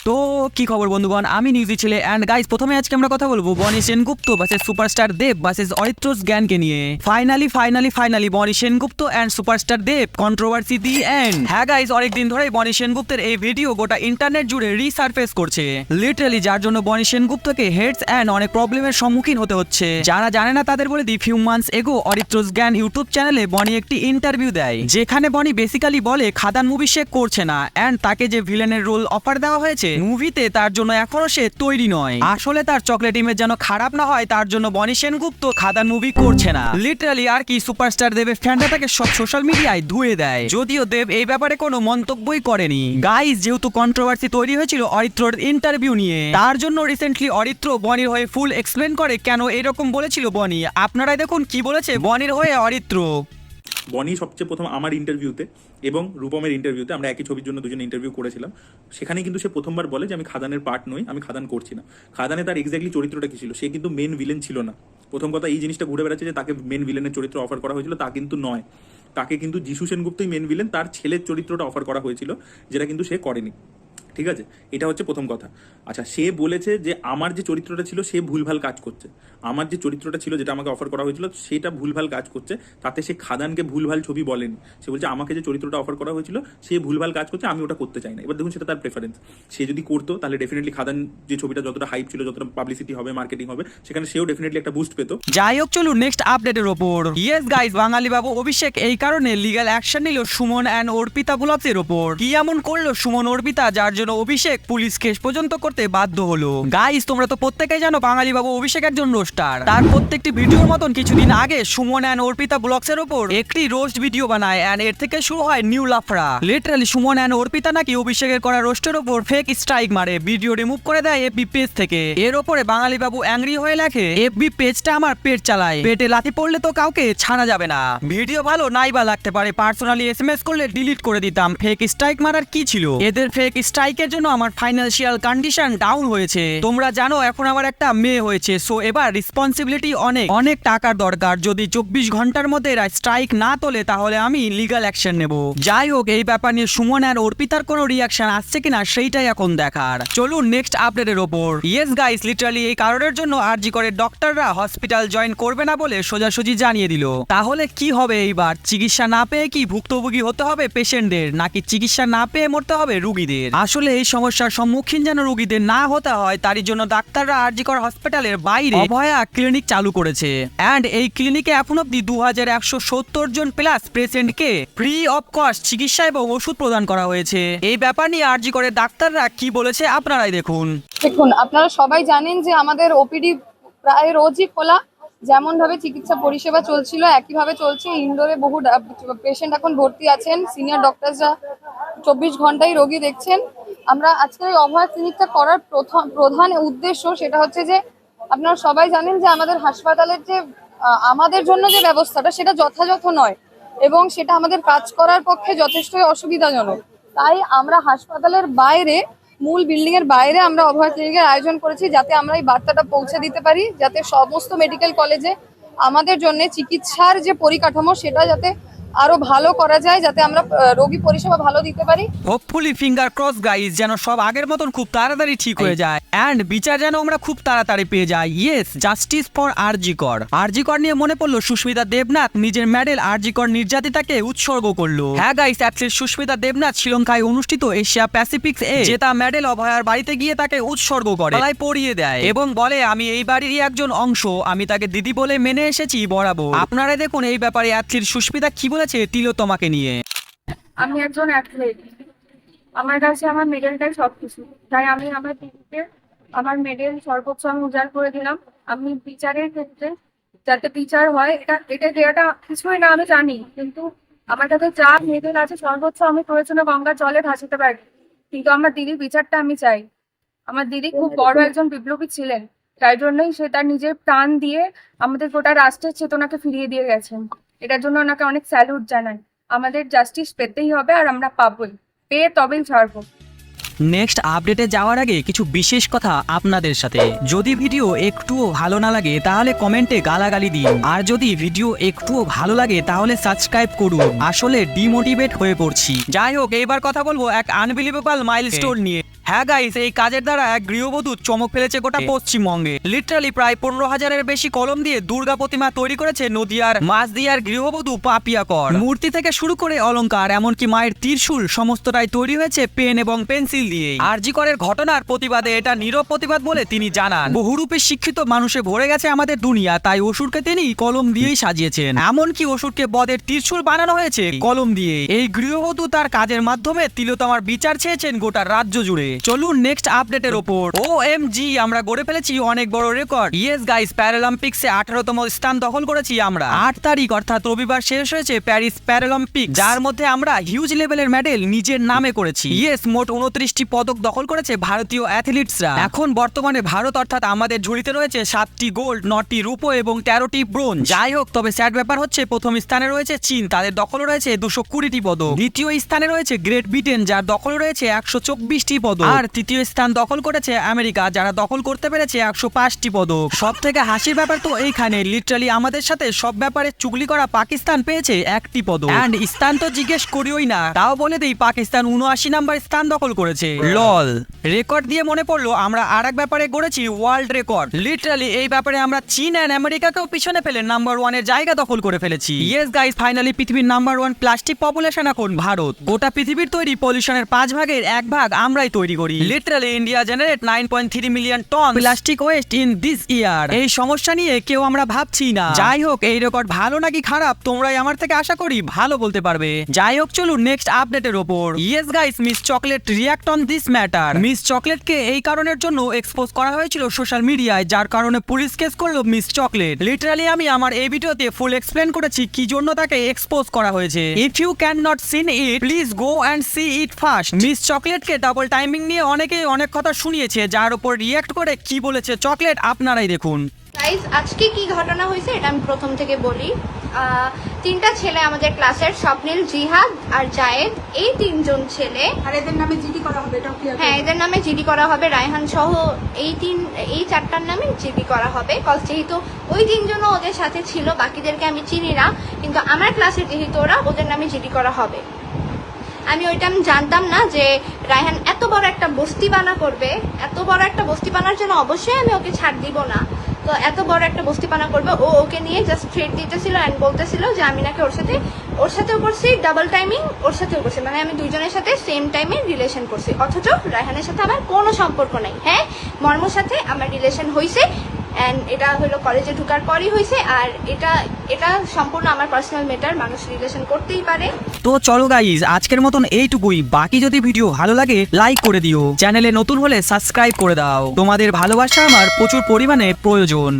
তো কি খবর বন্ধুগণ, আমি নিউজি ছেলে অ্যান্ড গাইস, প্রথমে আজকে আমরা কথা বলবো Bonny Sengupta versus superstar Dev versus অরিত্রস জ্ঞানকে নিয়ে। Finally Bonny Sengupta and superstar Dev controversy the end. হ্যাঁ গাইস, অনেকদিন ধরেই বনি সেনগুপ্তের এই ভিডিও গোটা ইন্টারনেট জুড়ে রিসার্ফেস করছে লিটারালি, যার জন্য বনি সেনগুপ্তকে হেডস অ্যান্ড অনেক প্রবলেমের সম্মুখীন হতে হচ্ছে। যারা জানে না তাদের বলে দি, ফিউ মান্থস এগো অরিত্রস জ্ঞান ইউটিউব চ্যানেলে বনি একটি ইন্টারভিউ দেয়, যেখানে বনি বেসিক্যালি বলে খাদান মুভি সে করছে না অ্যান্ড তাকে যে ভিলেনের রোল অফার দেওয়া হয়েছে মুভিতে তার জন্য এখনো সে তৈরি নয়। আসলে তার চকলেট ইমেজ যেন খারাপ না হয় তার জন্য বনি সেনগুপ্ত খাদান মুভি করছে না লিটারালি। আর কি সুপারস্টার দেবের ফ্যানরা তাকে সব সোশ্যাল মিডিয়ায় ধুয়ে দেয়, যদিও দেব এই ব্যাপারে কোনো মন্তব্যই করেনি। গাইস, যেহেতু কন্ট্রোভার্সি তৈরি হয়েছিল অরিত্রর ইন্টারভিউ নিয়ে, তার জন্য রিসেন্টলি অরিত্র বনির হয়ে ফুল এক্সপ্লেন করে কেন এরকম বলেছিল বনি। আপনারাই দেখুন কি বলেছে বনির হয়ে অরিত্র। বনি সবচেয়ে প্রথম আমার ইন্টারভিউতে এবং রূপমের ইন্টারভিউতে, আমরা একই ছবির জন্য দুজন ইন্টারভিউ করেছিলাম, সেখানে কিন্তু সে প্রথমবার বলে যে আমি খাদানের পার্ট নই, আমি খাদান করছি না। খাদানে তার এক্স্যাক্টলি চরিত্রটা কি ছিল, সে কিন্তু মেন ভিলেন ছিল না। প্রথম কথা এই জিনিসটা ঘুরে বেড়াচ্ছে যে তাকে মেন ভিলেনের চরিত্র অফার করা হয়েছিল, তা কিন্তু নয়। তাকে কিন্তু যিশু সেনগুপ্তই মেন ভিলেন, তার ছেলের চরিত্রটা অফার করা হয়েছিল, যেটা কিন্তু সে করেনি। ঠিক আছে, এটা হচ্ছে প্রথম কথা। আচ্ছা, সে বলেছে যে আমার যে চরিত্রটা ছিল সে ভুলভাল কাজ করছে, আমার যে চরিত্রটা ছিল যেটা আমাকে অফার করা হয়েছিল সেটা ভুলভাল কাজ করছে, তাতে সে খাদানকে ভুলভাল ছবি বলেনি। সে বলছে আমাকে যে চরিত্রটা অফার করা হয়েছিল সে ভুলভাল কাজ করছে, আমি ওটা করতে চাই না। এবার দেখুন, সেটা তার প্রেফারেন্স। সে যদি করতো তাহলে ডেফিনেটলি খাদান যে ছবিটা যতটা হাইপ ছিল, যতটা পাবলিসিটি হবে, মার্কেটিং হবে, সেখানে সেও ডেফিনেটলি একটা বুস্ট পেতো। যাই হোক, চলুন নেক্সট আপডেটের ওপর। ইয়েস গাইস, বাঙালি বাবু অভিষেক এই কারণে লিগ্যাল অ্যাকশন নিল সুমন অ্যান্ড অর্পিতা ব্লগসের ওপর। কি এমন করলো সুমন অর্পিতা যার জন্য অভিষেক পুলিশ কেস পর্যন্ত করতে বাধ্য হলো? গাইস, তোমরা তো প্রত্যেকেই জানো বাঙালি বাবু অভিষেক একজন রোস্টার। তার প্রত্যেকটি ভিডিওর মতন কিছুদিন আগে সুমন অ্যান্ড অর্পিতা ব্লগসের ওপর একটি রোস্ট ভিডিও বানায় অ্যান্ড এর থেকে শুরু হয় নিউ লাফড়া। লিটারালি সুমন অ্যান্ড অর্পিতা নাকি অভিষেকের করা রোস্টের ওপর ফেক স্ট্রাইক মারে, ভিডিও রিমুভ করে দেয় এফবি পেজ থেকে। এর ওপরে বাঙালি বাবু অ্যাংরি হয়ে লেখে, এফবি পেজটা আমার পেট চালায়, পেটে লাথি পড়লে তো কাউকে ছাড়া যাবে না। ভিডিও ভালো নাই বা লাগতে পারে, পার্সোনালি এসএমএস করলে ডিলিট করে দিতাম, ফেক স্ট্রাইক মারার কি ছিল? এদের ফেক স্ট্রাইকের জন্য আমার ফাইন্যান্সিয়াল কন্ডিশন ডাউন হয়েছে। তোমরা জানো এখন আমার একটা মেয়ে হয়েছে, সো এবার রেসপন্সিবিলিটি অনেক টাকার দরকার। যদি 24 ঘন্টার মধ্যে এরা স্ট্রাইক না তোলে তাহলে আমি লিগ্যাল অ্যাকশন নেব। যাই হোক, এই ব্যাপার নিয়ে সুমন আর অর্পিতার কোনো রিয়াকশন আসছে কিনা সেইটাই এখন দেখার। চলুন নেক্সট আপডেটের ওপর। ইয়েস গাইস, লিটারালি এই কারণের জন্য আরজি করে ডক্টররা হসপিটাল জয়েন করবে না বলে সোজাসুজি জানিয়ে দিল। তাহলে কি হবে এইবার? চিকিৎসা না পেয়ে কি ভুক্তভোগী হতে হবে পেশেন্টদের, নাকি চিকিৎসা না পেয়ে মরতে হবে রুগীদের? আসলে এই সমস্যার সম্মুখীন যেন রুগীদের না হতে হয় তারই জন্য ডাক্তাররা আরজি কর হসপিটালের বাইরে অভয়া ক্লিনিক চালু করেছে অ্যান্ড এই ক্লিনিকে এখন অব্দি 2170 জন প্লাস পেশেন্টকে ফ্রি অফ কস্ট চিকিৎসা এবং ওষুধ প্রদান করা হয়েছে। এই ব্যাপার নিয়ে আরজি করে ডাক্তাররা কি বলেছে আপনারাই দেখুন। দেখুন, আপনারা সবাই জানেন যে আমাদের ওপিডি প্রায় রোজই খোলা। যেমন ভাবে চিকিৎসা পরিষেবা চলছিল একইভাবে চলছে। ইনডোরে বহু পেশেন্ট এখন ভর্তি আছেন, সিনিয়র ডক্টরসরা 24 ঘন্টাই রোগী দেখছেন। আমরা আজকে এই অভয়া ক্লিনিকটা করার প্রধান উদ্দেশ্য সেটা হচ্ছে যে আপনারা সবাই জানেন যে আমাদের হাসপাতালের যে আমাদের জন্য যে ব্যবস্থাটা সেটা যথাযথ নয় এবং সেটা আমাদের কাজ করার পক্ষে যথেষ্টই অসুবিধাজনক। তাই আমরা হাসপাতালের বাইরে, মূল বিল্ডিং এর বাইরে আমরা অভয়া ক্লিনিকের আয়োজন করেছি, যাতে আমরা এই বার্তাটা পৌঁছে দিতে পারি, যাতে সমস্ত মেডিকেল কলেজে আমাদের জন্য চিকিৎসার যে পরিকাঠামো সেটা যাতে আরো ভালো করা যায়, যাতে আমরা রোগী পরিষেবা ভালো দিতে পারি। হোপফুলি ফিঙ্গার ক্রস গাইস, যেন সব আগের মতন খুব তাড়াতাড়ি ঠিক হয়ে যায় এন্ড বিচার যেন আমরা খুব তাড়াতাড়ি পেয়ে যাই। ইয়েস, জাস্টিস ফর আরজি কর। আরজি কর নিয়ে মনে পড়লো সুস্মিতা দেবনাথ নিজের মেডেল আরজি কর নির্যাতিতাকে উৎসর্গ করলো। হ্যাঁ গাইস, অ্যাথলিট সুস্মিতা দেবনাথ শ্রীলঙ্কায় অনুষ্ঠিত এশিয়া প্যাসিফিক্স এ জেতা মেডেল অভয়ার বাড়িতে গিয়ে তাকে উৎসর্গ করে, গলায় পরিয়ে দেয় এবং বলে আমি এই বাড়িরই একজন অংশ, আমি তাকে দিদি বলে মেনে এসেছি বরাবর। আপনারা দেখুন এই ব্যাপারে অ্যাথলিট সুস্মিতা কি বলেছে তিলোত্তমাকে নিয়ে। আমি একজন অ্যাথলেট, আমার কাছে আমার মেডেলটাই সবকিছু, তাই আমি আমার টিভিতে আমার মেডেল সর্বোচ্চ আমি উজাড় করে দিলাম। আমি বিচারের ক্ষেত্রে যাতে বিচার হয়, এটা দেওয়াটা কিছুই না আমি জানি, কিন্তু আমার কাছে যা মেডেল আছে সর্বোচ্চ আমি প্রয়োজনে গঙ্গার জলে ভাসাতে পারি, কিন্তু আমার দিদির বিচারটা আমি চাই। আমার দিদি খুব বড় একজন বিপ্লবী ছিলেন, তাই জন্যই সে তার নিজের প্রাণ দিয়ে আমাদের গোটা রাষ্ট্রের চেতনাকে ফিরিয়ে দিয়ে গেছেন। এটার জন্য ওনাকে অনেক স্যালুট জানাই। আমাদের জাস্টিস পেতেই হবে আর আমরা পাবোই, পেয়ে তবেই ছাড়বো। নেক্সট আপডেটে যাওয়ার আগে কিছু বিশেষ কথা আপনাদের সাথে। যদি ভিডিও একটুও ভালো না লাগে তাহলে কমেন্টে গালাগালি দিন, আর যদি ভিডিও একটুও ভালো লাগে তাহলে সাবস্ক্রাইব করুন। আসলে ডিমোটিভেট হয়ে পড়ছি। যাই হোক, এইবার কথা বলবো এক আনবিলিভেবল মাইলস্টোন নিয়ে। হ্যাঁ গাইস, এই কাজের দ্বারা এক গৃহবধূ চমক ফেলেছে গোটা পশ্চিমবঙ্গে। লিটারালি প্রায় 15,000-এর বেশি কলম দিয়ে দুর্গা প্রতিমা তৈরি করেছে নদিয়ার মাঝদিয়ার গৃহবধূ পাপিয়া কর। মূর্তি থেকে শুরু করে অলংকার, এমনকি মায়ের ত্রিশূল সমস্তটাই তৈরি হয়েছে পেন এবং পেন্সিল দিয়ে। আরজি করের ঘটনার প্রতিবাদে এটা নীরব প্রতিবাদ বলে তিনি জানান। বহুরূপে শিক্ষিত মানুষে ভরে গেছে আমাদের দুনিয়া, তাই অসুরকে তিনি কলম দিয়েই সাজিয়েছেন। এমনকি অসুরকে বদের ত্রিশূল বানানো হয়েছে কলম দিয়ে। এই গৃহবধূ তার কাজের মাধ্যমে তিলোত্তমার বিচার চেয়েছেন গোটা রাজ্য জুড়ে। চলুন নেক্সট আপডেটের ওপর। OMG, আমরা গড়ে ফেলেছি অনেক বড় রেকর্ড। ইয়েস গাইস, প্যারালিম্পিক্সে 18তম স্থান দখল করেছি আমরা। 8 তারিখ অর্থাৎ রবিবার শেষ হয়েছে প্যারিস প্যারালিম্পিক, যার মধ্যে আমরা হিউজ লেভেলের মেডেল নিজের নামে করেছি। ইয়েস, মোট 29টি পদক দখল করেছে ভারতীয় অ্যাথলিটসরা। এখন বর্তমানে ভারত অর্থাৎ আমাদের ঝুড়িতে রয়েছে 7টি গোল্ড, 9টি রূপো এবং 13টি ব্রোঞ্জ। যাই হোক, তবে স্যাড ব্যাপার হচ্ছে প্রথম স্থানে রয়েছে চীন, তাদের দখল রয়েছে 220টি পদক। দ্বিতীয় স্থানে রয়েছে গ্রেট ব্রিটেন, যার দখল রয়েছে 124টি পদক। আর তৃতীয় স্থান দখল করেছে আমেরিকা, যারা দখল করতে পেরেছে 105টি পদক। সব থেকে হাসির ব্যাপার তো এইখানে, লিটারালি আমাদের সাথে সব ব্যাপারে চুগলি করা পাকিস্তান পেয়েছে 1টি পদক। এন্ড স্থান তো জিজ্ঞেস করিওই না, তাও বলে দেই পাকিস্তান 79 নাম্বার স্থান দখল করেছে। লল, রেকর্ড দিয়ে মনে পড়লো আমরা আর এক ব্যাপারে গড়েছি ওয়ার্ল্ড রেকর্ড। লিটারালি এই ব্যাপারে আমরা চীন এন্ড আমেরিকাকেও পিছনে ফেলে নাম্বার 1 এর জায়গা দখল করে ফেলেছি। ইয়েস গাইস, ফাইনালি পৃথিবীর নাম্বার 1 প্লাস্টিক পপুলেশন এখন ভারত। গোটা পৃথিবীর তৈরি পলিউশনের 5 ভাগের 1 ভাগ আমরাই তৈরি করি। Literally India generate 9.3 million ton plastic waste in this year. এই সমস্যা নিয়ে কেউ আমরা ভাবছি না। যাই হোক, এই রেকর্ড ভালো নাকি খারাপ তোমরাই আমার থেকে আশা করি ভালো বলতে পারবে। যাই হোক, চলুন নেক্সট আপডেটের ওপর। Yes guys, Miss Chocolate react on this matter. Miss চকলেটকে এই কারণের জন্য এক্সপোজ করা হয়েছিল সোশ্যাল মিডিয়ায়, যার কারণে পুলিশ কেস করলো মিস চকলেট। লিটারালি আমি আমার এই ভিডিওতে ফুল এক্সপ্লেন করেছি কি জন্য তাকে এক্সপোজ করা হয়েছে। If you can not seen it, please go and see it first. Miss চকলেটকে ডাবল টাইমিং নিয়ে অনেকেই অনেক কথা শুনিয়েছে, যার উপর রিয়াক্ট করে কি বলেছে চকলেট আপনারাই দেখুন। গাইজ, আজকে কি ঘটনা হয়েছে এটা আমি প্রথম থেকে বলি। 3টা ছেলে আমাদের ক্লাসের, স্বপ্নিল, জিহাদ আর জায়েদ, এই 3জন ছেলে। আর এদের নামে জিডি করা হবে, এটাও ক্লিয়ার। হ্যাঁ, এদের নামে জিডি করা হবে, রায়হান সহ এই 4টার নামে জিডি করা হবে। যেহেতু ওই 3জনও ওদের সাথে ছিল, বাকিদেরকে আমি চিনি না, কিন্তু আমার ক্লাসের যেহেতু ওরা, ওদের নামে জিডি করা হবে। আমি ওইটা আমি জানতাম না যে রায়হান এত বড় একটা বস্তিবানা করবে। এত বড় একটা বস্তিবানার জন্য অবশ্যই আমি ওকে ছাড় দিব না। তো এত বড় একটা বস্তিপানা করবে, ওকে নিয়ে জাস্ট থ্রেট দিতেছিল অ্যান্ড বলতেছিল যে আমি নাকি ওর সাথেও করছি ডাবল টাইমিং, ওর সাথেও করছি, মানে আমি দুইজনের সাথে সেম টাইমে রিলেশন করছি, অথচ রায়হানের সাথে আমার কোনো সম্পর্ক নাই। হ্যাঁ, মর্মর সাথে আমার রিলেশন হয়েছে অ্যান্ড এটা হলো কলেজে ঢোকার পরই হয়েছে। আর এটা সম্পূর্ণ আমার পার্সোনাল ম্যাটার, মানুষ রিলেশন করতেই পারে। তো চলো গাইজ, আজকের মতন এইটুকুই। বাকি যদি ভিডিও ভালো লাগে লাইক করে দিও, চ্যানেলে নতুন হলে সাবস্ক্রাইব করে দাও। তোমাদের ভালোবাসা আমার প্রচুর পরিমাণে প্রয়োজন।